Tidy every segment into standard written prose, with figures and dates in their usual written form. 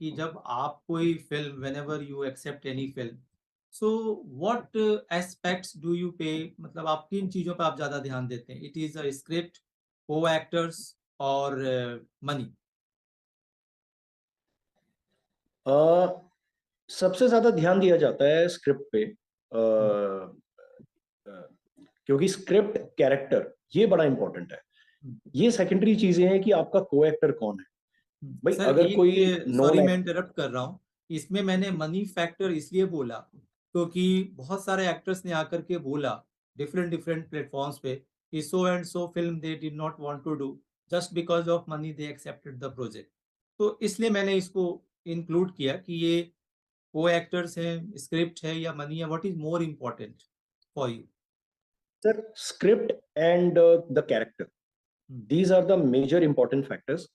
कि जब आप कोई film whenever you accept any film, so what aspects do you pay, मतलब आप किन चीजों पर आप ज्यादा ध्यान देते हैं? इट इज अ स्क्रिप्ट, को एक्टर्स और मनी? सबसे ज्यादा ध्यान दिया जाता है स्क्रिप्ट पे। अ, क्योंकि स्क्रिप्ट, कैरेक्टर, ये बड़ा इंपॉर्टेंट है। ये सेकेंडरी चीजें हैं कि आपका को एक्टर कौन है। भाई सर अगर कोई एक, नॉन सॉरी मैं एक्टर, इंटरप्ट कर रहा हूँ, इसमें मैंने मनी फैक्टर इसलिए बोला क्योंकि बहुत सारे एक्टर्स ने आकर के बोला डिफरेंट डिफरेंट प्लेटफॉर्म्स पे कि so and so film they did not want to do, just because of money they accepted the project. तो इसलिए मैंने इसको इंक्लूड किया कि ये को एक्टर्स हैं, स्क्रिप्ट है या मनी है, what is more important for you? Sir script and the character, these are the major important factors.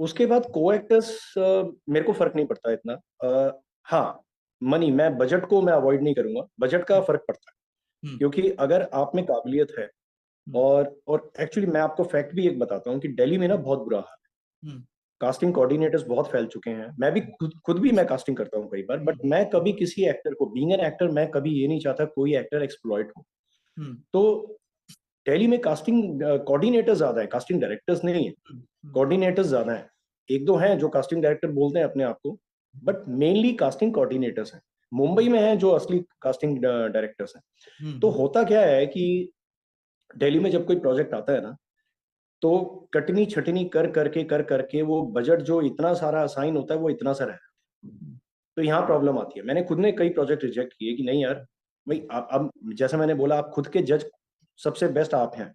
उसके बाद को एक्टर्स मेरे को फर्क नहीं पड़ता इतना। हाँ, मनी, मैं बजट को मैं अवॉइड नहीं करूंगा, बजट का फर्क पड़ता है। क्योंकि अगर आप में काबिलियत है, और एक्चुअली मैं आपको फैक्ट भी एक बताता हूँ कि दिल्ली में ना बहुत बुरा हाल है। कास्टिंग कोऑर्डिनेटर्स बहुत फैल चुके हैं। मैं भी खुद भी मैं कास्टिंग करता हूँ कई बार, बट मैं कभी किसी एक्टर को, बीइंग एन एक्टर, मैं कभी ये नहीं चाहता कोई एक्टर एक्सप्लॉइट हो। तो दिल्ली में कास्टिंग कोऑर्डिनेटर्स ज्यादा है, कास्टिंग डायरेक्टर्स नहीं है। कोऑर्डिनेटर्स ज्यादा है। एक दो हैं जो कास्टिंग डायरेक्टर बोलते हैं अपने आप को, बट मेनली कास्टिंग कोऑर्डिनेटर्स हैं। मुंबई में हैं जो असली कास्टिंग डायरेक्टर्स हैं। तो होता क्या है कि दिल्ली में जब कोई प्रोजेक्ट आता है ना, तो कटनी छटनी कर करके वो बजट जो इतना सारा असाइन होता है वो इतना सा रहता है। तो यहाँ प्रॉब्लम आती है। मैंने खुद ने कई प्रोजेक्ट रिजेक्ट किए कि नहीं यार, भाई अब जैसा मैंने बोला, आप खुद के जज सबसे बेस्ट आप हैं।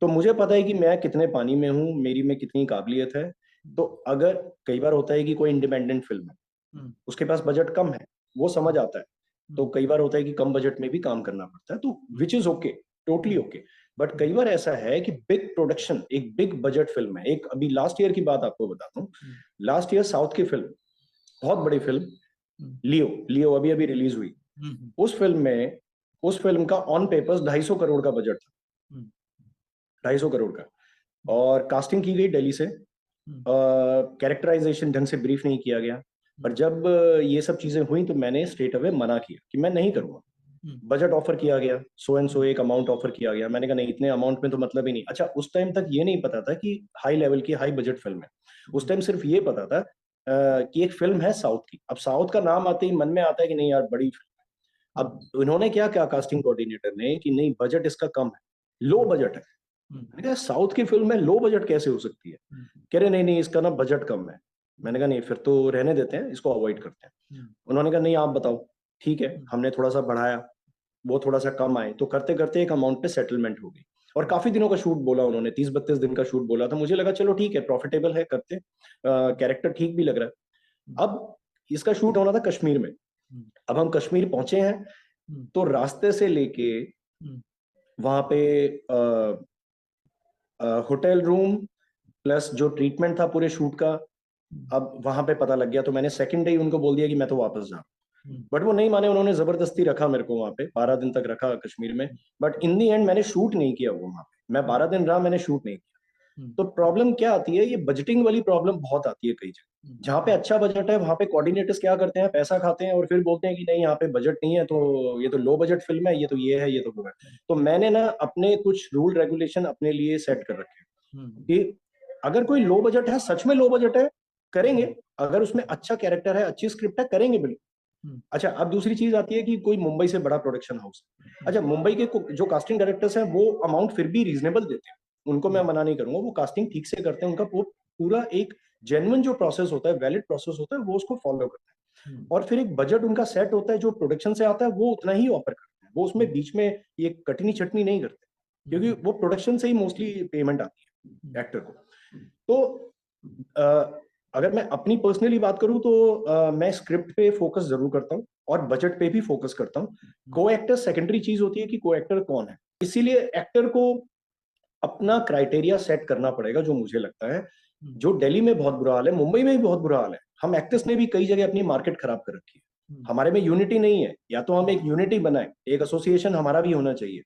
तो मुझे पता है कि मैं कितने पानी में हूँ, मेरी में कितनी काबिलियत है। तो अगर कई बार होता है कि कोई इंडिपेंडेंट फिल्म है, उसके पास बजट कम है, वो समझ आता है। तो कई बार होता है कि कम बजट में भी काम करना पड़ता है, तो which is okay, totally okay. But कई बार ऐसा है कि बिग प्रोडक्शन, एक बिग बजट फिल्म है। एक अभी लास्ट ईयर की बात आपको बताता हूँ। लास्ट ईयर साउथ की फिल्म, बहुत बड़ी फिल्म, लियो, लियो अभी अभी रिलीज हुई। उस फिल्म में, उस फिल्म का ऑन पेपर्स 250 करोड़ का बजट था, 250 करोड़ का। और कास्टिंग की गई दिल्ली से, कैरेक्टराइजेशन ढंग से ब्रीफ नहीं किया गया। पर जब ये सब चीजें हुई तो मैंने स्ट्रेट अवे मना किया कि मैं नहीं करूंगा। बजट ऑफर किया गया, सो एंड सो एक अमाउंट ऑफर किया गया। मैंने कहा नहीं, इतने अमाउंट में तो मतलब ही नहीं। अच्छा, उस टाइम तक ये नहीं पता था कि हाई लेवल की, हाई बजट फिल्म है। उस टाइम सिर्फ ये पता था कि एक फिल्म है साउथ की। अब साउथ का नाम आते ही मन में आता है कि नहीं यार, बड़ी फिल्म। अब उन्होंने क्या क्या, कास्टिंग कोऑर्डिनेटर ने, कि नहीं बजट इसका कम है, लो बजट है। मैंने कहा साउथ की फिल्म में लो बजट कैसे हो सकती है? कह रहे नहीं नहीं, इसका ना बजट कम है। मैंने कहा नहीं, फिर तो रहने देते हैं, इसको अवॉइड करते हैं। उन्होंने कहा नहीं आप बताओ। ठीक है, हमने थोड़ा सा बढ़ाया, वो थोड़ा सा कम आए, तो करते करते एक अमाउंट पे सेटलमेंट हो गई। और काफी दिनों का शूट बोला उन्होंने, 30-32 दिन का शूट बोला था। मुझे लगा चलो ठीक है, प्रॉफिटेबल है, करते, कैरेक्टर ठीक भी लग रहा है। अब इसका शूट होना था कश्मीर में। अब हम कश्मीर पहुंचे हैं, तो रास्ते से लेके वहां पे होटल रूम प्लस जो ट्रीटमेंट था पूरे शूट का, अब वहां पे पता लग गया। तो मैंने सेकंड डे ही उनको बोल दिया कि मैं तो वापस जा रहा हूँ। बट वो नहीं माने, उन्होंने जबरदस्ती रखा मेरे को वहां पे, 12 दिन तक रखा कश्मीर में। बट इन दी एंड मैंने शूट नहीं किया वो वहां पे। मैं 12 दिन रहा, मैंने शूट नहीं किया। तो प्रॉब्लम क्या आती है, ये बजटिंग वाली प्रॉब्लम बहुत आती है कई जगह। जहाँ पे अच्छा बजट है वहां पे कोऑर्डिनेटर्स क्या करते हैं, पैसा खाते हैं और फिर बोलते हैं कि नहीं यहाँ पे बजट नहीं है, तो ये तो लो बजट फिल्म है, ये तो ये है, ये तो वो है। तो मैंने ना अपने कुछ रूल रेगुलेशन अपने लिए सेट कर रखे हैं कि अगर कोई लो बजट है, सच में लो बजट है, करेंगे। अगर उसमें अच्छा कैरेक्टर है, अच्छी स्क्रिप्ट है, करेंगे बिल्कुल। अच्छा, अब दूसरी चीज आती है कि कोई मुंबई से बड़ा प्रोडक्शन हाउस। अच्छा, मुंबई के जो कास्टिंग डायरेक्टर्स हैं वो अमाउंट फिर भी रीजनेबल देते हैं, उनको मैं मना नहीं करूंगा, वो कास्टिंग ठीक से करते हैं। उनका वो पूरा एक जेन्युइन जो प्रोसेस होता है, वैलिड प्रोसेस होता है, वो उसको फॉलो करते हैं। और फिर एक बजट उनका सेट होता है, जो प्रोडक्शन से आता है वो उतना ही ऑफर करते हैं। वो उसमें बीच में ये कटनी छटनी नहीं करते, क्योंकि वो प्रोडक्शन से ही मोस्टली पेमेंट आती है एक्टर को। तो अगर मैं अपनी पर्सनली बात करूं तो मैं स्क्रिप्ट पे फोकस जरूर करता हूं और बजट पे भी फोकस करता हूं। को एक्टर सेकेंडरी चीज होती है कि को एक्टर कौन है। इसीलिए एक्टर को अपना क्राइटेरिया सेट करना पड़ेगा, जो मुझे लगता है। जो दिल्ली में बहुत बुरा हाल है, मुंबई में भी बहुत बुरा हाल है। हम एक्टर्स ने भी कई जगह अपनी मार्केट खराब कर रखी है। हमारे में यूनिटी नहीं है। या तो हम एक यूनिटी बनाए, एक एसोसिएशन हमारा भी होना चाहिए।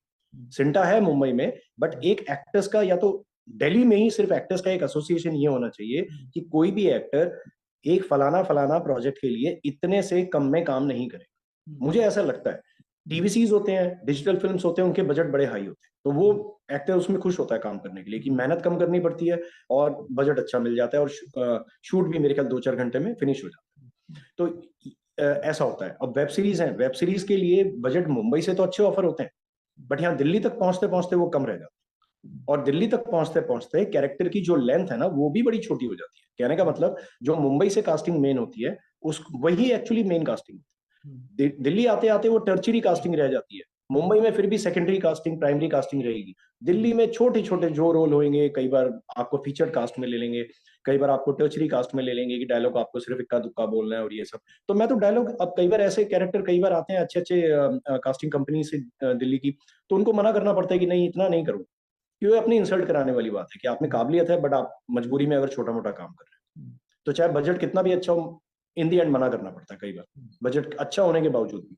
सिंटा है मुंबई में, बट एक एक्टर्स का, या तो दिल्ली में ही सिर्फ एक्टर्स का एक एसोसिएशन ये होना चाहिए कि कोई भी एक्टर एक फलाना फलाना प्रोजेक्ट के लिए इतने से कम में काम नहीं करेगा। मुझे ऐसा लगता है। टीवीसीज होते हैं, डिजिटल फिल्म्स होते हैं, उनके बजट बड़े हाई होते हैं, तो वो एक्टर उसमें खुश होता है काम करने के लिए कि मेहनत कम करनी पड़ती है और बजट अच्छा मिल जाता है, और शूट भी मेरे ख्याल 2-4 घंटे में फिनिश हो जाता है। तो ऐसा होता है। अब वेब सीरीज है, वेब सीरीज के लिए बजट मुंबई से तो अच्छे ऑफर होते हैं, बट यहाँ दिल्ली तक पहुंचते पहुंचते वो कम रह जाता है, और दिल्ली तक पहुंचते पहुंचते कैरेक्टर की जो लेंथ है ना वो भी बड़ी छोटी हो जाती है। कहने का मतलब जो मुंबई से कास्टिंग मेन होती है उस वही एक्चुअली मेन कास्टिंग होती है। दिल्ली आते आते वो टर्चरी कास्टिंग रह जाती है। मुंबई में फिर भी सेकेंडरी कास्टिंग, प्राइमरी कास्टिंग रहेगी। दिल्ली में छोटे छोटे जो रोल होंगे, कई बार आपको फीचर कास्ट में ले लेंगे, कई बार आपको टर्चरी कास्ट में ले लेंगे कि डायलॉग आपको सिर्फ इक्का दुक्का बोलना है और ये सब। तो मैं तो डायलॉग, अब कई बार ऐसे कैरेक्टर कई बार आते हैं अच्छे अच्छे कास्टिंग कंपनी से दिल्ली की, तो उनको मना करना पड़ता है कि नहीं इतना नहीं करूँ, क्योंकि अपनी इंसल्ट कराने वाली बात है कि आप में काबिलियत है बट आप मजबूरी में अगर छोटा मोटा काम कर रहे हैं तो चाहे बजट कितना भी अच्छा हो, इन दी एंड मना करना पड़ता है कई बार, बजट अच्छा होने के बावजूद भी।